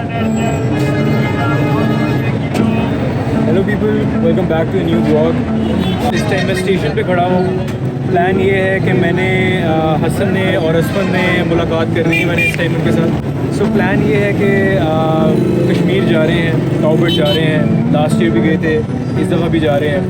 Hello people, welcome back to new blog. इस time मैं station पे खड़ा हूँ। प्लान ये है कि मैंने हसन ने और असफन ने मुलाकात करनी है मैंने इस टाइम उनके साथ। सो प्लान ये है कि कश्मीर जा रहे हैं, काउबर्ड जा रहे हैं। लास्ट ईयर भी गए थे, इस दफ़ा भी जा रहे हैं।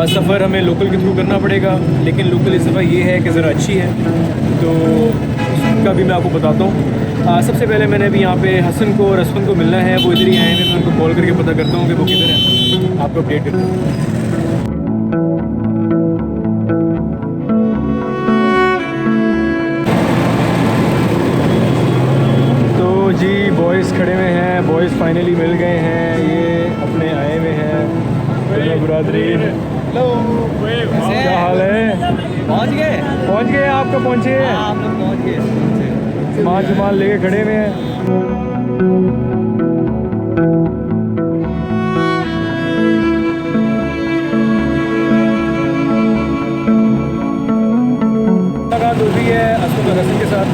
सफ़र हमें लोकल के थ्रू करना पड़ेगा, लेकिन लोकल इस दफ़ा ये है कि ज़रा अच्छी है, तो उसका भी मैं आपको बताता हूँ। सबसे पहले मैंने अभी यहाँ पे हसन को और असफन को मिलना है। वो इधर ही आए हैं, मैं उनको कॉल करके पता करता हूँ कि वो किधर हैं, आपको अपडेट करता हूँ। तो जी बॉयज़ खड़े हुए हैं, बॉयज़ फाइनली मिल गए हैं, ये अपने आए हुए हैं। बुरादरी, हेलो, क्या हाल है? पहुँच गए आप कब पहुँचे? आप लोग पहुँच गए। सामान लेके खड़े हुए हैं। मुलाकात हो गई है असद और हसन के साथ।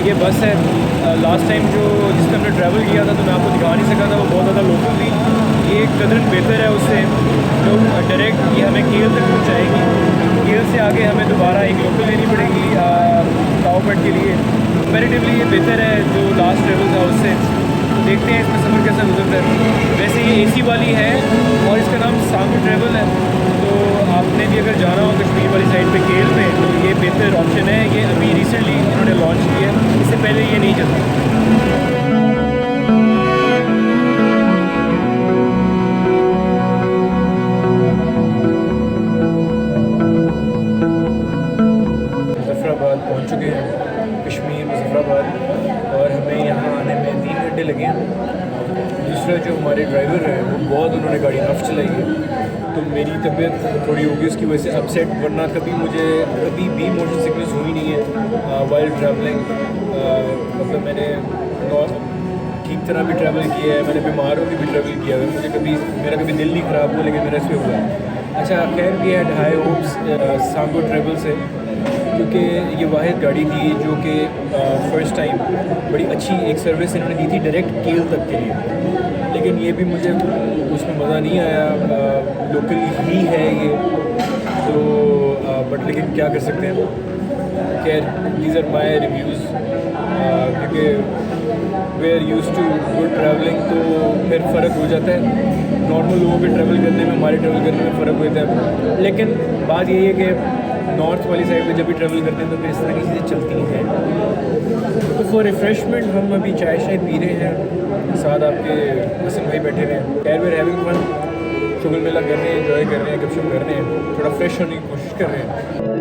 ये बस है। लास्ट टाइम जो जिसका हमने ट्रैवल किया था तो मैं आपको दिखा नहीं सका था, वो बहुत ज़्यादा लोकल थी। ये कदरन बेहतर है उससे, तो डायरेक्ट ये हमें केल तक पहुँचाएगी। केल से आगे हमें दोबारा एक लोकल लेनी पड़ेगी काउबर्ड के लिए। कंपेरेटिवली ये बेहतर है जो लास्ट ट्रैवल था उससे। तो देखते हैं इसका सफ़र कैसा गुजरता है। वैसे ये AC वाली है और इसका नाम सांगो ट्रैवल है। तो आपने भी अगर जाना हो कश्मीर वाली साइड पे केल पे, तो ये बेहतर ऑप्शन है। ये अभी रिसेंटली इन्होंने लॉन्च किया है, इससे पहले ये नहीं चलता। मुजफ्फराबाद पहुंच चुके हैं, कश्मीर मुजफ्फराबाद, और हमें यहाँ आने में 3 घंटे लगे हैं। दूसरा जो हमारे ड्राइवर है वो बहुत उन्होंने गाड़ी रफ चलाई है, तो मेरी तबीयत थोड़ी होगी उसकी वजह से अपसेट, वरना कभी मुझे कभी भी मोशन सिकनेस हुई नहीं है वाइल ट्रैवलिंग। मतलब मैंने ठीक तरह भी ट्रैवल किया है, मैंने बीमार होकर भी ट्रैवल किया है, मुझे कभी मेरा कभी दिल नहीं ख़राब हुआ, लेकिन मेरा इस पर हुआ है। अच्छा, खैर भी है, हाई होप्स सांगो ट्रैवल से, क्योंकि ये वाहिद गाड़ी थी जो कि फ़र्स्ट टाइम बड़ी अच्छी एक सर्विस इन्होंने दी थी डायरेक्ट केल तक के लिए। लेकिन ये भी मुझे उसमें मज़ा नहीं आया, लोकल ही है ये तो, बट लेकिन क्या कर सकते हैं। खैर, दीज आर माई रिव्यूज़, क्योंकि we are use to good travelling, तो फिर फ़र्क हो जाता है। नॉर्मल लोगों के ट्रैवल करने में, हमारे ट्रैवल करने में फ़र्क होता है। लेकिन बात यही है कि नॉर्थ वाली साइड पे जब भी ट्रैवल करते हैं तो फिर इस तरह की चीज़ें चलती हैं। तो फॉर रिफ़्रेशमेंट हम अभी चाय शाय पी रहे हैं, साथ आपके हसन भाई बैठे हुए हैं। खैर वी आर हैविंग फन, शुगल मेला कर रहे हैं, एंजॉय कर रहे हैं, गपशप कर रहे हैं, थोड़ा फ्रेश होने की कोशिश कर रहे हैं।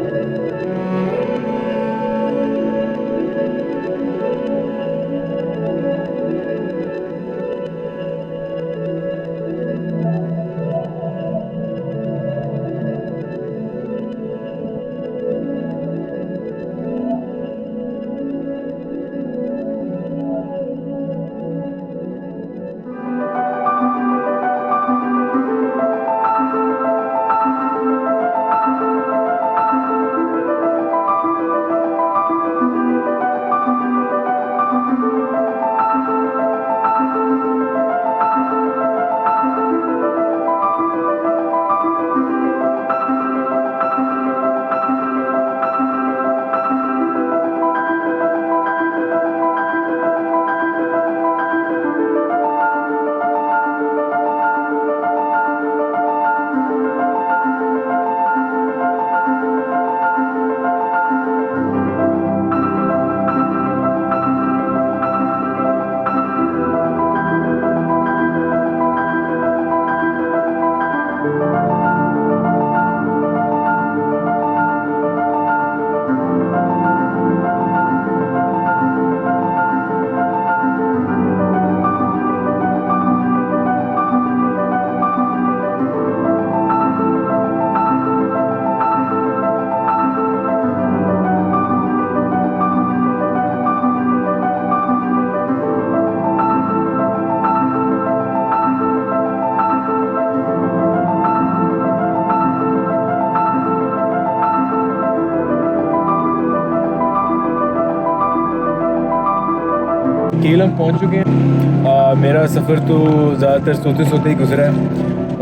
पहुंच चुके हैं। मेरा सफ़र तो ज़्यादातर सोते सोते ही गुजरा है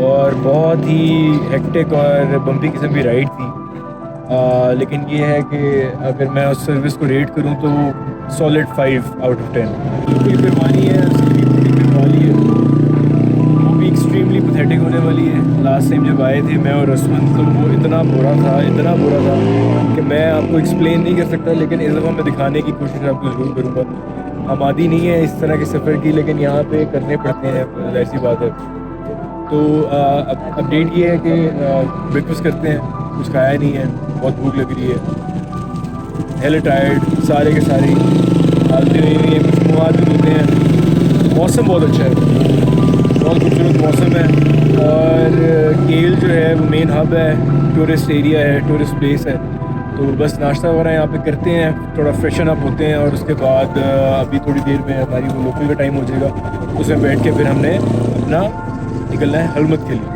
और बहुत ही हेक्टिक और बम्पी किस्म की राइड थी। लेकिन ये है कि अगर मैं उस सर्विस को रेट करूं तो वो सॉलिड 5 आउट ऑफ 10। बिल्कुल करवानी है, उसकी बुकिंग करवानी है, वो भी एक्सट्रीमली पैथेटिक होने वाली है। लास्ट टाइम जब आए थे मैं और रसमन तो वो इतना बुरा था कि मैं आपको एक्सप्लेन नहीं कर सकता, लेकिन इस दफ़ा मैं दिखाने की कोशिश आपको ज़रूर करूँगा। हम आदी नहीं है इस तरह के सफ़र की, लेकिन यहाँ पे करने पड़ते हैं, ऐसी बात है। तो अपडेट ये है कि ब्रेकफास्ट करते हैं, कुछ खाया नहीं है, बहुत भूख लग रही है, हेल टायर्ड सारे के सारे हालते हुए हैं, कुछ मुँह हाथ भी धोते हैं। मौसम बहुत अच्छा है, बहुत खूबसूरत मौसम है और केल जो है वो मेन हब है, टूरिस्ट एरिया है, टूरिस्ट प्लेस है। तो बस नाश्ता वगैरह यहाँ पे करते हैं, थोड़ा फ्रेशन अप होते हैं और उसके बाद अभी थोड़ी देर में हमारी वो लोकल का टाइम हो जाएगा, उसमें बैठ के फिर हमने अपना निकलना है हलमत के लिए।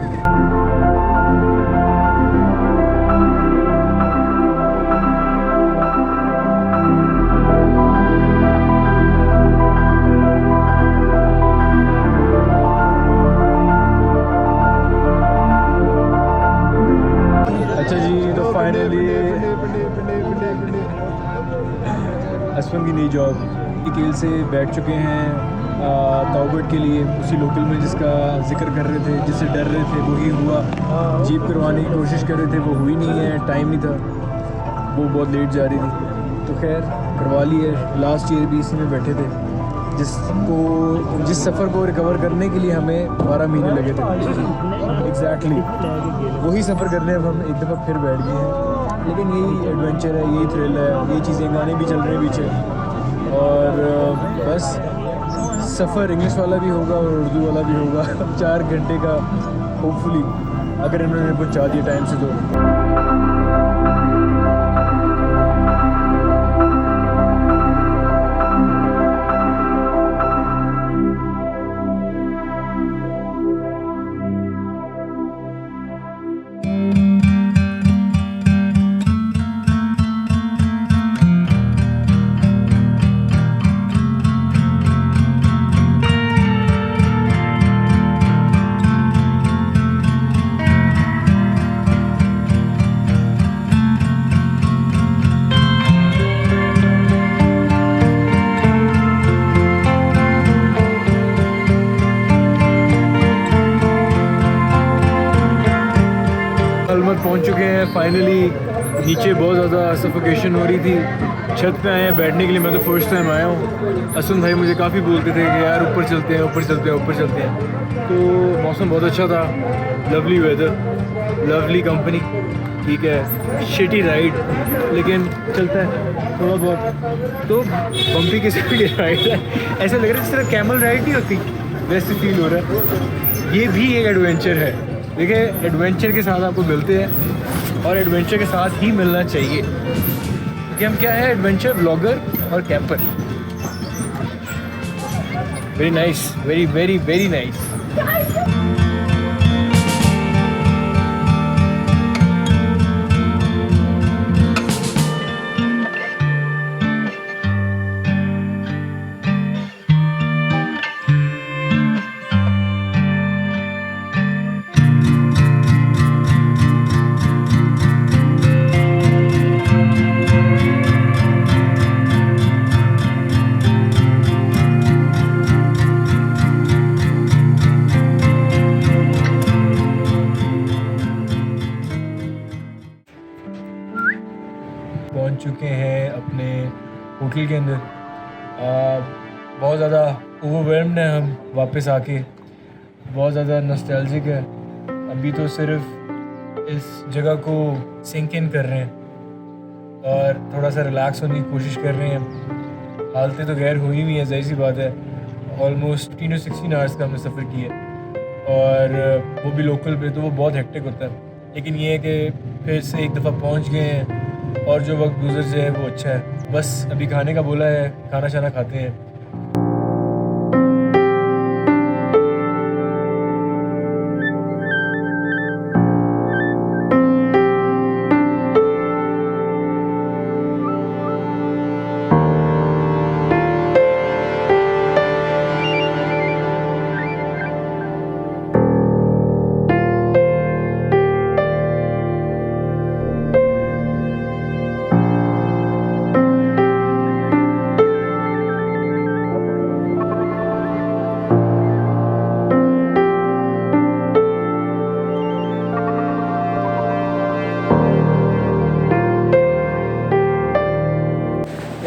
अच्छा जी, तो फाइनली असफम की नई जॉब केल से बैठ चुके हैं ताउबट के लिए, उसी लोकल में जिसका जिक्र कर रहे थे, जिससे डर रहे थे वही हुआ। जीप करवाने की कोशिश कर रहे थे, वो हुई नहीं है, टाइम नहीं था, वो बहुत लेट जा रही थी। तो खैर करवा ली है। लास्ट ईयर भी इसी में बैठे थे, जिस सफ़र को रिकवर करने के लिए हमें 12 महीने लगे थे। एग्जैक्टली वही सफ़र करने अब हम एक दफ़ा फिर बैठ गए हैं। लेकिन यही एडवेंचर है, यही थ्रिल है, ये चीज़ें, गाने भी चल रहे हैं पीछे और बस सफ़र इंग्लिश वाला भी होगा और उर्दू वाला भी होगा। 4 घंटे का होपफुली, अगर इन्होंने पहुँचा दिया टाइम से तो। पहुंच चुके हैं फाइनली। नीचे बहुत ज़्यादा सफोकेशन हो रही थी, छत पे आए हैं बैठने के लिए। मैं तो फर्स्ट टाइम आया हूँ। असम भाई मुझे काफ़ी बोलते थे कि यार ऊपर चलते हैं, ऊपर चलते हैं, ऊपर चलते हैं। तो मौसम बहुत अच्छा था, लवली वेदर, लवली कंपनी, ठीक है, शिटी राइड, लेकिन चलता है थोड़ा बहुत। तो बम्पी किस्म की राइड है, ऐसा लग रहा है जिस तरह कैमल राइड नहीं होती, वैसे फील हो रहा है। ये भी एक एडवेंचर है। देखिए, एडवेंचर के साथ आपको मिलते हैं और एडवेंचर के साथ ही मिलना चाहिए, क्योंकि हम क्या है, एडवेंचर ब्लॉगर और camper. Very nice, very very very nice. पहुंच चुके हैं अपने होटल के अंदर। बहुत ज़्यादा ओवरवेल्म्ड हैं हम वापस आके, बहुत ज़्यादा नॉस्टैल्जिक है। अभी तो सिर्फ इस जगह को सिंक इन कर रहे हैं और थोड़ा सा रिलैक्स होने की कोशिश कर रहे हैं। हालतें तो गैर हुई हुई हैं, ज़ाहिर सी बात है। ऑलमोस्ट 15 to 16 आवर्स का हमने सफ़र किया और वो भी लोकल पे, तो वो बहुत हेक्टिक होता है। लेकिन ये है कि फिर से एक दफ़ा पहुंच गए हैं और जो वक्त गुजर जाए वो अच्छा है। बस अभी खाने का बोला है, खाना शाना खाते हैं।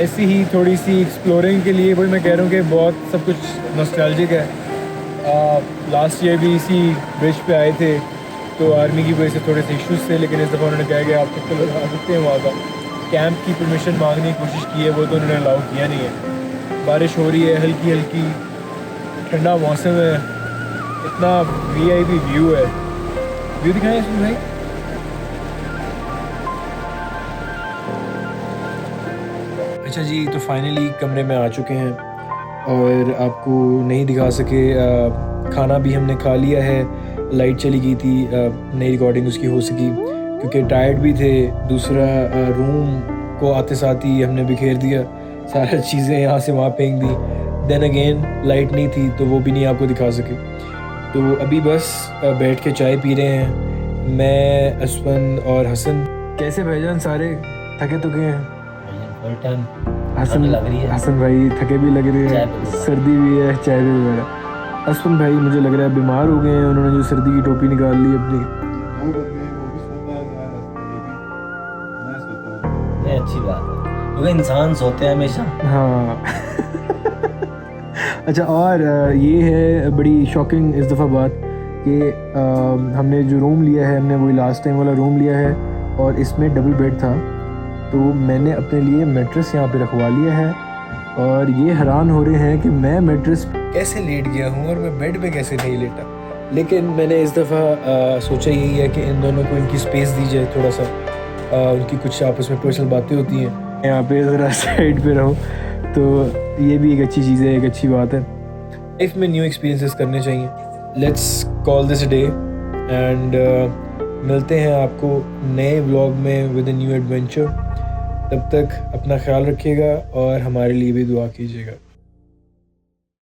ऐसी ही थोड़ी सी एक्सप्लोरिंग के लिए, वही मैं कह रहा हूँ कि बहुत सब कुछ नॉस्टैल्जिक है। लास्ट ईयर भी इसी ब्रिज पे आए थे, तो आर्मी की वजह से थोड़े से इश्यूज़ थे, लेकिन इस दफ़ा उन्होंने कहा कि आप चक्कर लगा सकते हैं वहाँ का। कैंप की परमिशन मांगने की कोशिश की है, वो तो उन्होंने अलाउ किया नहीं है। बारिश हो रही है, हल्की हल्की, ठंडा मौसम है, इतना VIP व्यू है। व्यू दिखाएं इसमें भाई। अच्छा जी, तो फाइनली कमरे में आ चुके हैं और आपको नहीं दिखा सके, खाना भी हमने खा लिया है। लाइट चली गई थी, नई रिकॉर्डिंग उसकी हो सकी क्योंकि टायर्ड भी थे। दूसरा, रूम को आते साथ ही हमने बिखेर दिया, सारी चीज़ें यहाँ से वहाँ फेंक दी। देन अगेन लाइट नहीं थी तो वो भी नहीं आपको दिखा सके। तो अभी बस बैठ के चाय पी रहे हैं, मैं, असफन और हसन। कैसे भाईजान, सारे थके तुके हैं? फुल टाइम हसन लग रही है। हसन भाई थके भी लग रहे चाय हैं, भी। सर्दी भी है, चाय भी वगैरह। असफन भाई मुझे लग रहा है बीमार हो गए हैं, उन्होंने जो सर्दी की टोपी निकाल ली अपनी। नहीं, अच्छी बात है क्योंकि इंसान सोते हैं हमेशा। हाँ अच्छा, और ये है बड़ी शॉकिंग इस दफ़ा बात कि हमने जो रूम लिया है, हमने वही लास्ट टाइम वाला रूम लिया है और इसमें डबल बेड था, तो मैंने अपने लिए मैट्रेस यहाँ पे रखवा लिया है और ये हैरान हो रहे हैं कि मैं मैट्रेस कैसे लेट गया हूँ और मैं बेड पे कैसे नहीं लेटा। लेकिन मैंने इस दफ़ा सोचा यही है कि इन दोनों को इनकी स्पेस दी जाए थोड़ा सा, उनकी कुछ आपस में पर्सनल बातें होती हैं, यहाँ पे ज़रा साइड पे रहो, तो ये भी एक अच्छी चीज़ है, एक अच्छी बात है। लाइफ में न्यू एक्सपीरियंसेस करने चाहिए। Let's call this day and मिलते हैं आपको नए व्लॉग में विद अ न्यू एडवेंचर। तब तक अपना ख्याल रखिएगा और हमारे लिए भी दुआ कीजिएगा।